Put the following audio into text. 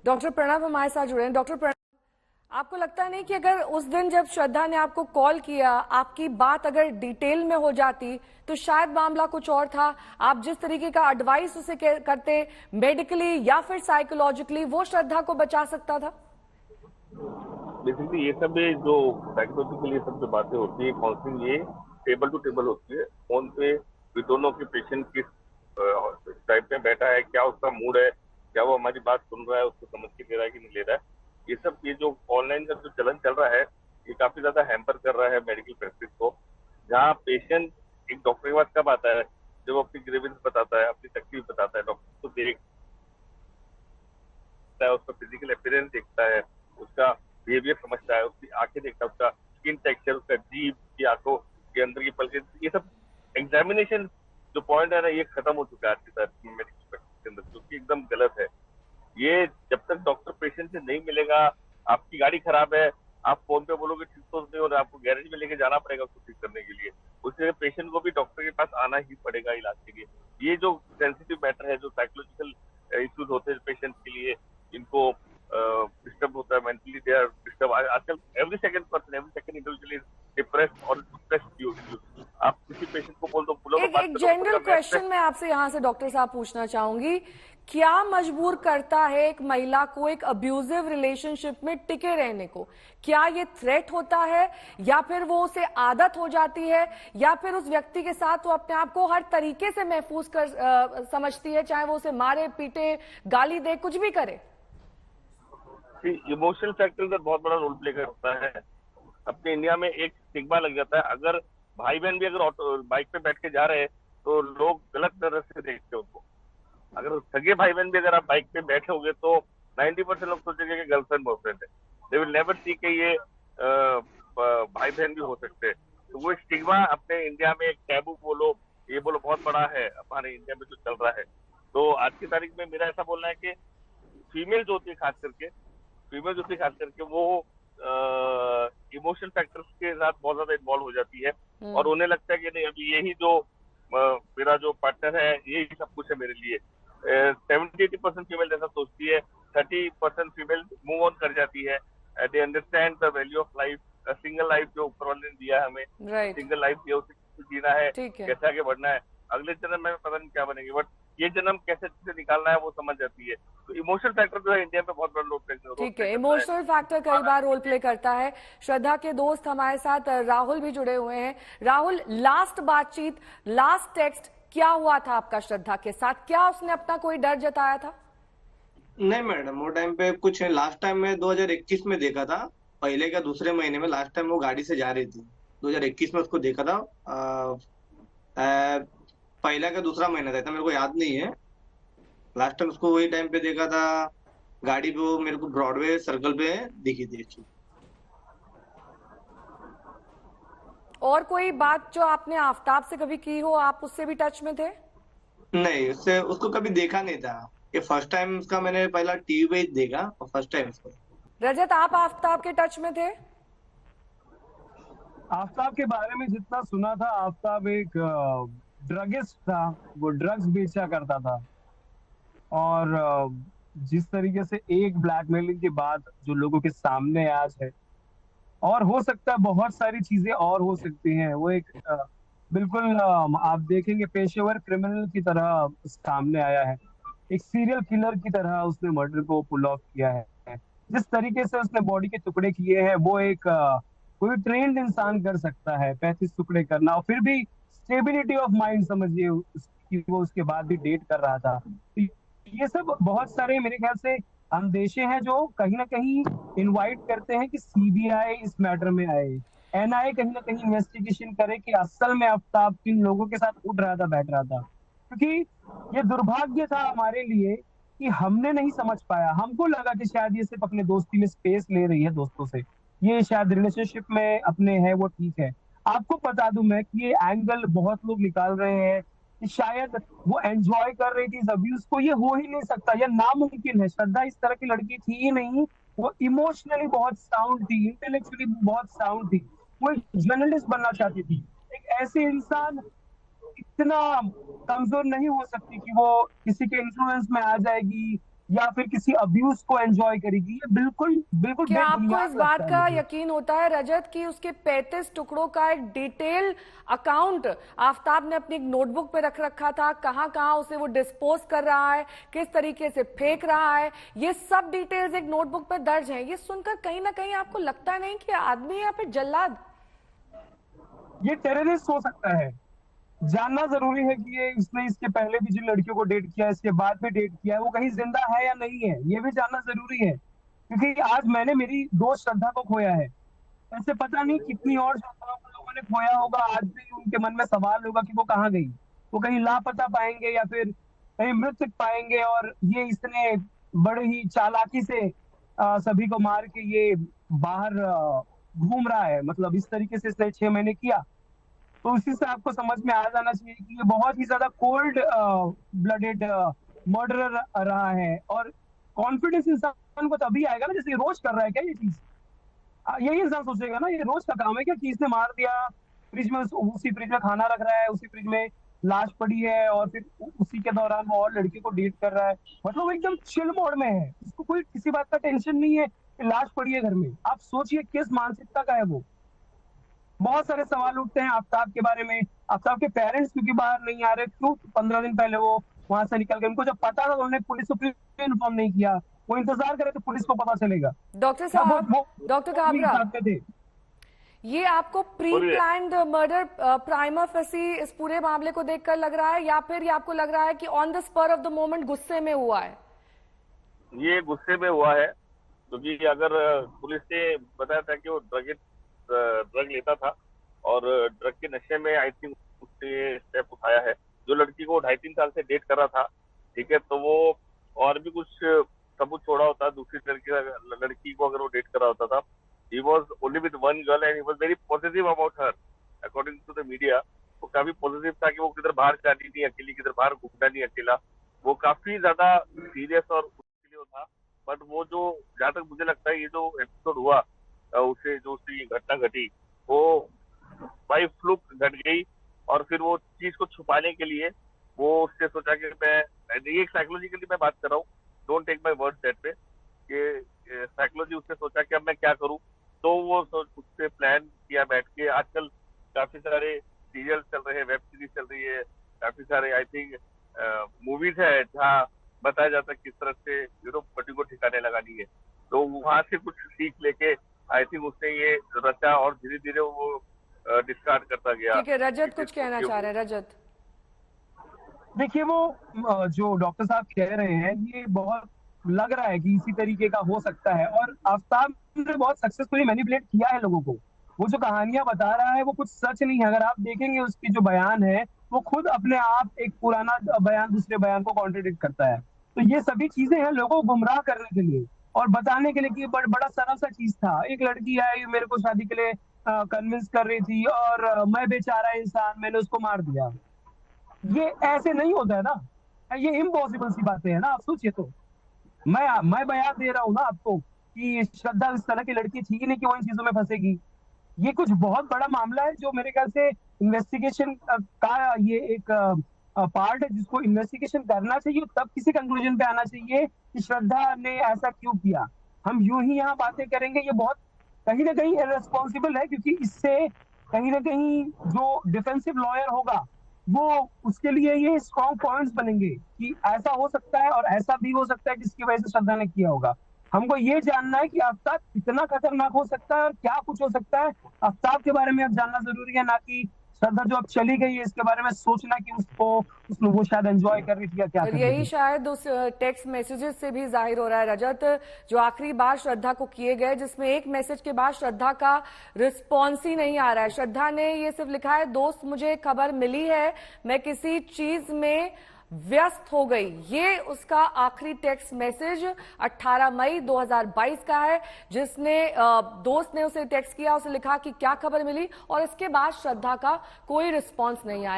Doctor Pranav हमारे साथ जुड़े हैं। डॉक्टर प्रणव, आपको लगता नहीं कि अगर उस दिन जब श्रद्धा ने आपको कॉल किया, आपकी बात अगर डिटेल में हो जाती तो शायद मामला कुछ और था? आप जिस तरीके का एडवाइस उसे करते मेडिकली या फिर साइकोलॉजिकली, वो श्रद्धा को बचा सकता था। बेसिकली ये सब जो साइकोलॉजिकल ये सब जो बातें होती है, काउंसलिंग, ये टेबल टू टेबल होती है। फोन पे भी दोनों के पेशेंट किस टाइप में बैठा है, क्या उसका मूड है, क्या वो हमारी बात सुन रहा है, उसको समझ के ले रहा है कि नहीं ले रहा है, ये सब ये जो ऑनलाइन का जो चलन चल रहा है, ये काफी ज्यादा हैम्पर कर रहा है मेडिकल प्रैक्टिस को। जहाँ पेशेंट एक डॉक्टर के पास कब आता है, जब वो अपनी ग्रीवेंस बताता है, अपनी तकलीफ बताता है, डॉक्टर को देखता है, उसका फिजिकल अपीयरेंस देखता है, उसका बिहेवियर समझता है, उसकी आंखें देखता है, उसका स्किन टेक्सचर, उसका जीभ की आंखों के अंदर की पलकें, ये सब एग्जामिनेशन जो पॉइंट है ना, ये खत्म हो चुका है आज के साथ मेडिकल प्रैक्टिस के अंदर, जो कि एकदम गलत है। ये जब तक डॉक्टर पेशेंट से नहीं मिलेगा, आपकी गाड़ी खराब है, आप फोन पे बोलोगे ठीक तो नहीं हो रहा, आपको गैरेज में लेके जाना पड़ेगा उसको ठीक करने के लिए, उसके पेशेंट को भी डॉक्टर के पास आना ही पड़ेगा इलाज के लिए। ये जो सेंसिटिव मैटर है, जो साइकोलॉजिकल इश्यूज होते हैं पेशेंट के लिए, इनको डिस्टर्ब होता है, मेंटली दे आर डिस्टर्ब। आजकल every second person, every second individual is depressed और स्ट्रेस्ड। आप किसी पेशेंट को बोलो एक बात एक करो, जनरल क्वेश्चन मैं आपसे यहाँ से डॉक्टर साहब पूछना चाहूंगी, क्या मजबूर करता है एक महिला को एक अब्यूजिव रिलेशनशिप में टिके रहने को? क्या ये थ्रेट होता है, या फिर वो उसे आदत हो जाती है, या फिर उस व्यक्ति के साथ वो अपने आप को हर तरीके से महफूज कर समझती है, चाहे वो उसे मारे, पीटे, गाली दे, कुछ भी करे? इमोशनल फैक्टर का बहुत बड़ा रोल प्ले करता है। अपने इंडिया में एक स्टिग्मा लग जाता है, अगर भाई बहन भी अगर ऑटो बाइक पे बैठ के जा रहे हैं तो लोग गलत तरह से देखते हैं उनको। अगर सगे भाई बहन भी अगर आप बाइक पे बैठे होंगे तो 90% लोग सोचेंगे कि गर्लफ्रेंड बॉयफ्रेंड है। दे विल नेवर सी कि ये भाई बहन भी हो सकते हैं। तो वो स्टिग्मा अपने इंडिया में, एक टैबू बोलो, ये बोलो, बहुत बड़ा है हमारे इंडिया में जो चल रहा है। तो आज की तारीख में मेरा ऐसा बोलना है कि फीमेल जो होती है खास करके वो इमोशनल फैक्टर्स के साथ बहुत ज्यादा इन्वॉल्व हो जाती है, और उन्हें लगता है कि नहीं, अभी यही जो मेरा जो पार्टनर है यही सब कुछ है मेरे लिए। 70-80% फीमेल ऐसा सोचती है, 30% फीमेल मूव ऑन कर जाती है। They understand the value of life, single life जो ऊपर वाले ने दिया है हमें, सिंगल लाइफ दिया, उसे जीना है, कैसे आगे बढ़ना है, अगले जन्म में पता नहीं क्या बनेगी, बट ये जन्म कैसे निकालना है वो समझ जाती है। तो इमोशनल फैक्टर जो है इंडिया में बहुत बड़ा रोल प्ले करता है। ठीक है, इमोशनल फैक्टर कई बार रोल प्ले करता है। श्रद्धा के दोस्त हमारे साथ राहुल भी जुड़े हुए हैं। राहुल, लास्ट बातचीत, लास्ट टेक्स्ट क्या हुआ था आपका श्रद्धा के साथ? क्या उसने अपना कोई डर जताया था? नहीं मैडम, वो टाइम पे कुछ लास्ट टाइम में 2021 में देखा था, पहले का दूसरे महीने में। लास्ट टाइम वो गाड़ी से जा रही थी, 2021 में उसको देखा था। पहला का दूसरा महीना था, इतना मेरे को याद नहीं है। लास्ट टाइम उसको वही टाइम पे देखा था, गाड़ी पे वो मेरे को ब्रॉडवे सर्कल पे दिखी थी। और कोई बात जो आपने आफ्ताब से कभी की हो, आप उससे भी टच में थे? नहीं, उससे उसको कभी देखा नहीं था। ये फर्स्ट टाइम उसका मैंने पहला टीवी पे देखा, और फर्स्ट टाइम उसको। रजत, आप आफ्ताब के टच में थे? आफ्ताब के बारे में जितना सुना था, आफ्ताब एक ड्रगिस्ट था, वो ड्रग्स बेचा करता था। और जिस तरीके से एक ब्लैकमेलिंग के बाद जो लोगों के सामने आज है, और हो सकता है बहुत सारी चीजें और हो सकती हैं, वो एक बिल्कुल आप देखेंगे पेशेवर क्रिमिनल की तरह सामने आया है। एक सीरियल किलर की तरह उसने मर्डर को पुल ऑफ किया है। जिस तरीके से उसने बॉडी के टुकड़े किए हैं, वो एक कोई ट्रेंड इंसान कर सकता है 35 टुकड़े करना, और फिर भी स्टेबिलिटी ऑफ माइंड समझिए उसकी, वो उसके बाद भी डेट कर रहा था। तो ये सब बहुत सारे मेरे ख्याल से अंदेशे हैं जो कहीं ना कहीं इनवाइट करते हैं कि सीबीआई इस मैटर में आए, एनआईए कहीं ना कहीं इन्वेस्टिगेशन करे कि असल में आफ्ताब किन लोगों के साथ उठ रहा था, बैठ रहा था। क्योंकि ये दुर्भाग्य था हमारे लिए कि हमने नहीं समझ पाया। हमको लगा कि शायद ये सिर्फ अपने दोस्ती में स्पेस ले रही है दोस्तों से, ये शायद रिलेशनशिप में अपने है, वो ठीक है। आपको बता दूं मैं कि ये एंगल बहुत लोग निकाल रहे हैं कि शायद वो एंजॉय कर रही थी इस अब्यूज को। ये हो ही नहीं सकता, यह नामुमकिन है। श्रद्धा इस तरह की लड़की थी ही नहीं। वो इमोशनली बहुत साउंड थी, इंटेलेक्चुअली बहुत साउंड थी। वो एक जर्नलिस्ट बनना चाहती थी। एक ऐसे इंसान इतना कमजोर नहीं हो सकती कि वो किसी के इन्फ्लुएंस में आ जाएगी या फिर किसी अब्यूज को एंजॉय करेगी, ये बिल्कुल बिल्कुल क्या आपको बेबुनियाद इस लगता बात है का मुझे। यकीन होता है रजत कि उसके 35 टुकड़ों का एक डिटेल अकाउंट आफताब ने अपनी एक नोटबुक पे रख रखा था, कहां कहां उसे वो डिस्पोज कर रहा है, किस तरीके से फेंक रहा है, ये सब डिटेल्स एक नोटबुक पे दर्ज हैं। ये सुनकर कहीं ना कहीं आपको लगता नहीं कि आदमी या फिर जल्लाद? ये टेररिस्ट हो सकता है। जानना जरूरी है कि ये इसने इसके पहले भी जिन लड़कियों को डेट किया है, इसके बाद भी डेट किया है, वो कहीं जिंदा है या नहीं है, ये भी जानना जरूरी है। क्योंकि आज मैंने मेरी दोस्त श्रद्धा को खोया है, ऐसे पता नहीं कितनी और श्रद्धाओं को लोगों ने खोया होगा। आज भी उनके मन में सवाल होगा कि वो कहाँ गई, वो कहीं लापता पाएंगे या फिर कहीं मृत पाएंगे। और ये इसने बड़े ही चालाकी से सभी को मार के ये बाहर घूम रहा है। मतलब इस तरीके से इसने 6 महीने किया, तो उसी से आपको समझ में आ जाना चाहिए कि ये बहुत ही ज्यादा कोल्ड ब्लडेड मर्डरर रहा है। और कॉन्फिडेंस इंसान को तभी आएगा ना, जैसे ये रोज कर रहा है क्या ये चीज। यही इंसान सोचेगा ना, ये रोज का काम है क्या कि इसने मार दिया, फ्रिज में उसी फ्रिज में खाना रख रहा है, उसी फ्रिज में लाश पड़ी है, और फिर उसी के दौरान वो और लड़की को डेट कर रहा है। मतलब वो एकदम चिल मोड में है, उसको कोई किसी बात का टेंशन नहीं है कि लाश पड़ी है घर में। आप सोचिए किस मानसिकता का है वो। बहुत सारे सवाल उठते हैं आफ्ताब के बारे में। आफ्ताब के पेरेंट्स क्योंकि बाहर नहीं आ रहे, क्यों 15 दिन पहले वो वहां से निकल गए? उनको जब पता था तो उन्होंने पुलिस को क्यों इन्फॉर्म नहीं किया? वो इंतजार करे तो पुलिस को पता चलेगा। डॉक्टर या साहब, वो डॉक्टर नहीं काबरा, चाहते थे। ये आपको प्री बोलिए। प्लान्ड मर्डर प्राइमा फेसी इस पूरे मामले को देखकर लग रहा है, या फिर ये आपको लग रहा है कि on the spur of the moment गुस्से में हुआ है? ये गुस्से में हुआ है, क्योंकि अगर पुलिस ने बताया था कि वो ड्रग लेता था और ड्रग के नशे में आई थिंक उसने स्टेप उठाया है। जो लड़की को 2.5-3 साल से डेट कर रहा था, ठीक है, तो वो और भी कुछ सबूत छोड़ा होता दूसरी लड़की को अगर वो डेट कर रहा होता था। He was only with one girl and he was very positive about her according to the media. वो काफी पॉजिटिव था कि वो किधर बाहर जानी नहीं अकेली, किधर बाहर घूमना नहीं अकेला। वो काफी ज्यादा सीरियस और उसके लिए था। बट वो जो, जहाँ तक मुझे लगता है, ये जो एपिसोड हुआ उसे जो उसकी घटना घटी, वो बाई फ्लूक घट गई। और फिर वो चीज को छुपाने के लिए वो उसने सोचा कि मैं, ये साइकोलॉजिकली मैं बात कर रहा हूँ, don't take my word that पे, कि साइकोलॉजी उसने सोचा कि अब मैं क्या करूँ। तो वो उससे प्लान किया बैठ के। आजकल काफी सारे सीरियल चल रहे हैं, वेब सीरीज चल रही है, काफी सारे आई थिंक मूवीज है जहाँ बताया जाता है किस तरह से पति को ठिकाने लगानी है। तो वहां से कुछ सीख लेके आई थिंक उसने ये रचा और धीरे धीरे वो डिस्कार्ड करता गया। ठीक है, रजत कुछ कहना चाह रहे हैं। रजत, देखिए वो जो डॉक्टर साहब कह रहे हैं, ये बहुत लग रहा है कि इसी तरीके का हो सकता है। और आफ्ताब ने बहुत सक्सेसफुली मैनिपुलेट किया है लोगों को। वो जो कहानियां बता रहा है वो कुछ सच नहीं है। अगर आप देखेंगे उसकी जो बयान है, वो खुद अपने आप एक पुराना बयान दूसरे बयान को कॉन्ट्रडिक्ट करता है। तो ये सभी चीजें हैं लोगों को गुमराह करने के लिए और बताने के लिए कि बड़ा सरल सा चीज था। एक लड़की है, मेरे को शादी के लिए कन्विंस कर रही थी और मैं बेचारा इंसान, मैंने उसको मार दिया। ये ऐसे नहीं होता है ना, ये इम्पॉसिबल सी बातें हैं ना। आप सोचिए तो, मैं बयान दे रहा हूँ ना आपको कि श्रद्धा इस तरह की लड़की थी ही नहीं कि वो इन चीजों में फंसेगी। ये कुछ बहुत बड़ा मामला है जो मेरे ख्याल से इन्वेस्टिगेशन का ये एक पार्ट है जिसको इन्वेस्टिगेशन करना चाहिए, तब किसी कंक्लूजन पे आना चाहिए कि श्रद्धा ने ऐसा क्यों किया। हम यूं ही यहाँ बातें करेंगे, ये बहुत कहीं ना कहीं इररेस्पॉन्सिबल है। क्योंकि इससे कहीं ना कहीं जो डिफेंसिव लॉयर होगा वो, उसके लिए ये स्ट्रॉन्ग पॉइंट्स बनेंगे कि ऐसा हो सकता है और ऐसा भी हो सकता है जिसकी वजह से श्रद्धा ने किया होगा। हमको ये जानना है कि आफ्ताब कितना खतरनाक हो सकता है और क्या कुछ हो सकता है। आफ्ताब के बारे में अब जानना जरूरी है, ना कि श्रद्धा जो अब चली गई है इसके बारे में सोचना कि उसने वो शायद एंजॉय कर रही थी या क्या और कर रही यही थी। शायद उस टेक्स्ट मैसेजेस से भी जाहिर हो रहा है रजत, जो आखिरी बार श्रद्धा को किए गए, जिसमें एक मैसेज के बाद श्रद्धा का रिस्पॉन्स ही नहीं आ रहा है। श्रद्धा ने ये सिर्फ लिखा है, दोस्त मुझे खबर मिली है, मैं किसी चीज में व्यस्त हो गई। ये उसका आखिरी टेक्स्ट मैसेज 18 मई 2022 का है, जिसने दोस्त ने उसे टेक्स्ट किया, उसे लिखा कि क्या खबर मिली, और इसके बाद श्रद्धा का कोई रिस्पॉन्स नहीं आया।